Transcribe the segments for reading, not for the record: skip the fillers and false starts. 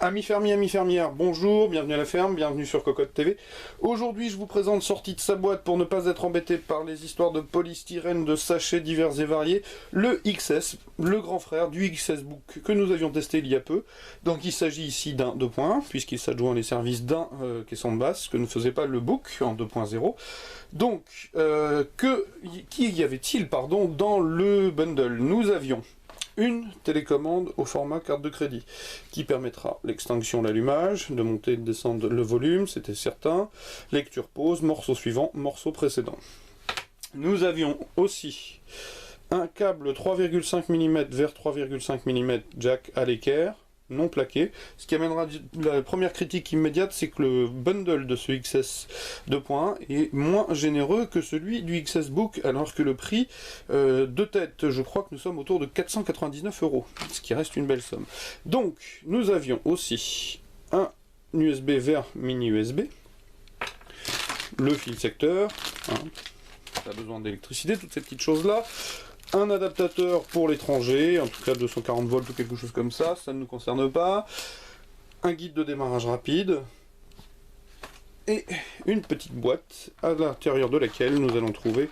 Amis fermiers, amis fermières, bonjour, bienvenue à la ferme, bienvenue sur Cocotte TV. Aujourd'hui je vous présente, sorti de sa boîte pour ne pas être embêté par les histoires de polystyrène, de sachets divers et variés, le XS, le grand frère du XS Book que nous avions testé il y a peu. Donc il s'agit ici d'un 2.1, puisqu'il s'adjoint les services d'un caisson de basse, que ne faisait pas le Book en 2.0. Donc, qu'y y avait-il dans le bundle? Nous avions une télécommande au format carte de crédit qui permettra l'extinction, l'allumage, de monter et de descendre le volume, c'était certain, lecture pause, morceau suivant, morceau précédent. Nous avions aussi un câble 3,5 mm vers 3,5 mm jack à l'équerre, non plaqué, ce qui amènera la première critique immédiate, c'est que le bundle de ce XS 2.1 est moins généreux que celui du XS Book, alors que le prix de tête, je crois que nous sommes autour de 499 €, ce qui reste une belle somme. Donc, nous avions aussi un USB vers mini USB, le fil secteur, pas besoin d'électricité, toutes ces petites choses-là. Un adaptateur pour l'étranger, en tout cas 240 volts ou quelque chose comme ça ne nous concerne pas. Un guide de démarrage rapide. Et une petite boîte à l'intérieur de laquelle nous allons trouver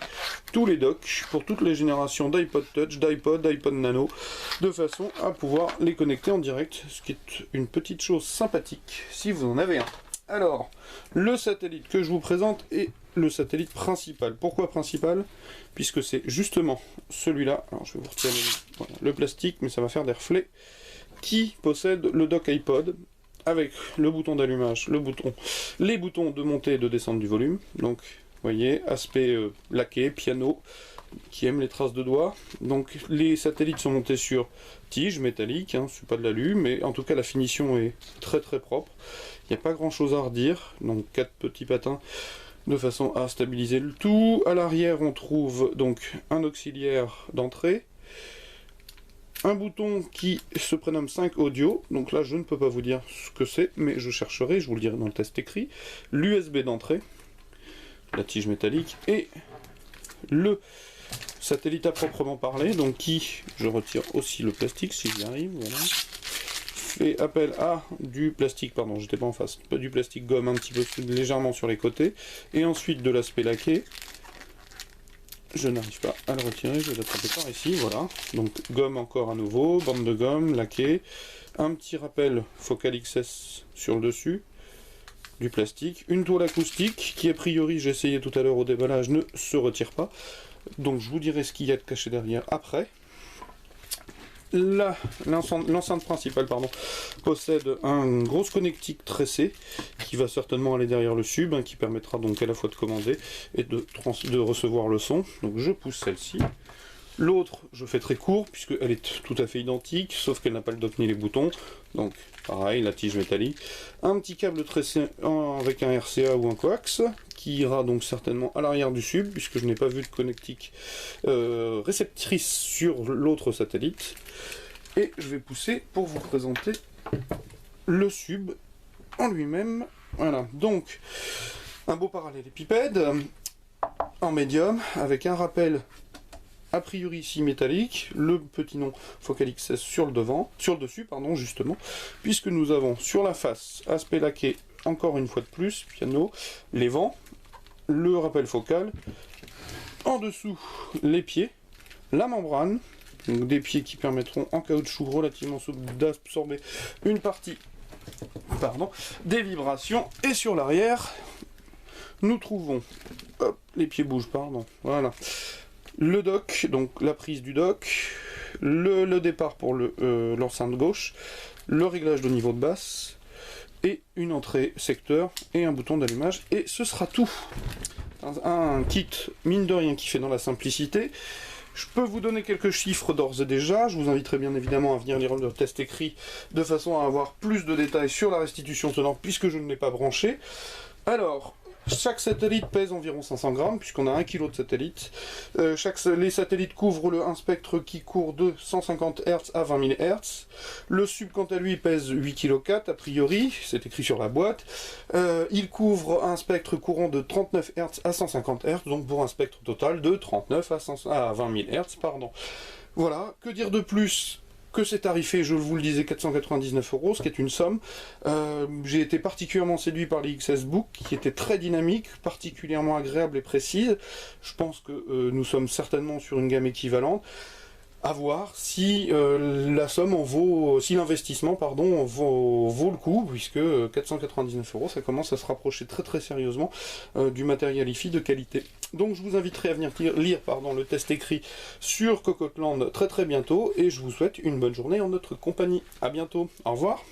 tous les docks pour toutes les générations d'iPod Touch, d'iPod, d'iPod Nano, de façon à pouvoir les connecter en direct, ce qui est une petite chose sympathique si vous en avez un. Alors, le satellite que je vous présente est le satellite principal. Pourquoi principal? Puisque c'est justement celui-là, alors je vais vous retirer le plastique, mais ça va faire des reflets, qui possède le dock iPod, avec le bouton d'allumage, les boutons de montée et de descente du volume. Donc, vous voyez, aspect laqué, piano, qui aime les traces de doigts. Donc, les satellites sont montés sur tige métallique, c'est pas de l'alu, mais en tout cas la finition est très très propre. Il n'y a pas grand chose à redire, donc 4 petits patins de façon à stabiliser le tout. À l'arrière, on trouve donc un auxiliaire d'entrée, un bouton qui se prénomme 5 audio, donc là je ne peux pas vous dire ce que c'est, mais je chercherai, je vous le dirai dans le test écrit, l'USB d'entrée, la tige métallique, et le satellite à proprement parler, donc qui, je retire aussi le plastique si j'y arrive, voilà, fait appel à du plastique, pardon, j'étais pas en face, pas du plastique gomme un petit peu légèrement sur les côtés, et ensuite de l'aspect laqué. Je n'arrive pas à le retirer, je vais l'attraper par ici, voilà. Donc gomme encore à nouveau, bande de gomme, laqué, un petit rappel Focal XS sur le dessus, du plastique, une toile acoustique qui a priori, j'ai essayé tout à l'heure au déballage, ne se retire pas. Donc je vous dirai ce qu'il y a de caché derrière après. L'enceinte principale possède un gros connectique tressé qui va certainement aller derrière le sub, qui permettra donc à la fois de commander et de recevoir le son. Donc je pousse celle-ci. L'autre, je fais très court puisqu'elle est tout à fait identique, sauf qu'elle n'a pas le dock ni les boutons. Donc pareil, la tige métallique. Un petit câble tressé avec un RCA ou un coax qui ira donc certainement à l'arrière du sub puisque je n'ai pas vu de connectique réceptrice sur l'autre satellite. Et je vais pousser pour vous présenter le sub en lui-même. Voilà, donc un beau parallélépipède en médium avec un rappel a priori ici métallique, le petit nom Focal XS sur le dessus, justement, puisque nous avons sur la face aspect laqué, encore une fois de plus, piano, les vents, le rappel focal, en dessous les pieds, la membrane, donc des pieds qui permettront en caoutchouc relativement souple d'absorber une partie des vibrations, et sur l'arrière, nous trouvons, les pieds bougent, voilà, le dock, donc la prise du dock, le départ pour l'enceinte gauche, le réglage de niveau de basse, et une entrée secteur, et un bouton d'allumage, et ce sera tout. Un kit, mine de rien, qui fait dans la simplicité. Je peux vous donner quelques chiffres d'ores et déjà, je vous inviterai bien évidemment à venir lire le test écrit, de façon à avoir plus de détails sur la restitution sonore, puisque je ne l'ai pas branché. Alors, chaque satellite pèse environ 500 grammes, puisqu'on a 1 kg de satellite. Les satellites couvrent un spectre qui court de 150 Hz à 20 000 Hz. Le sub, quant à lui, pèse 8,4 kg, a priori, c'est écrit sur la boîte. Il couvre un spectre courant de 39 Hz à 150 Hz, donc pour un spectre total de 39 à 20 000 Hz, pardon. Voilà, que dire de plus que c'est tarifé, je vous le disais, 499 €, ce qui est une somme. J'ai été particulièrement séduit par les XS Book, qui étaient très dynamiques, particulièrement agréables et précises. Je pense que nous sommes certainement sur une gamme équivalente. À voir si la somme en vaut, si l'investissement pardon vaut le coup, puisque 499 €, ça commence à se rapprocher très très sérieusement du matériel hi-fi de qualité. Donc je vous inviterai à venir lire le test écrit sur Cocottland très très bientôt, et je vous souhaite une bonne journée en notre compagnie. À bientôt, au revoir.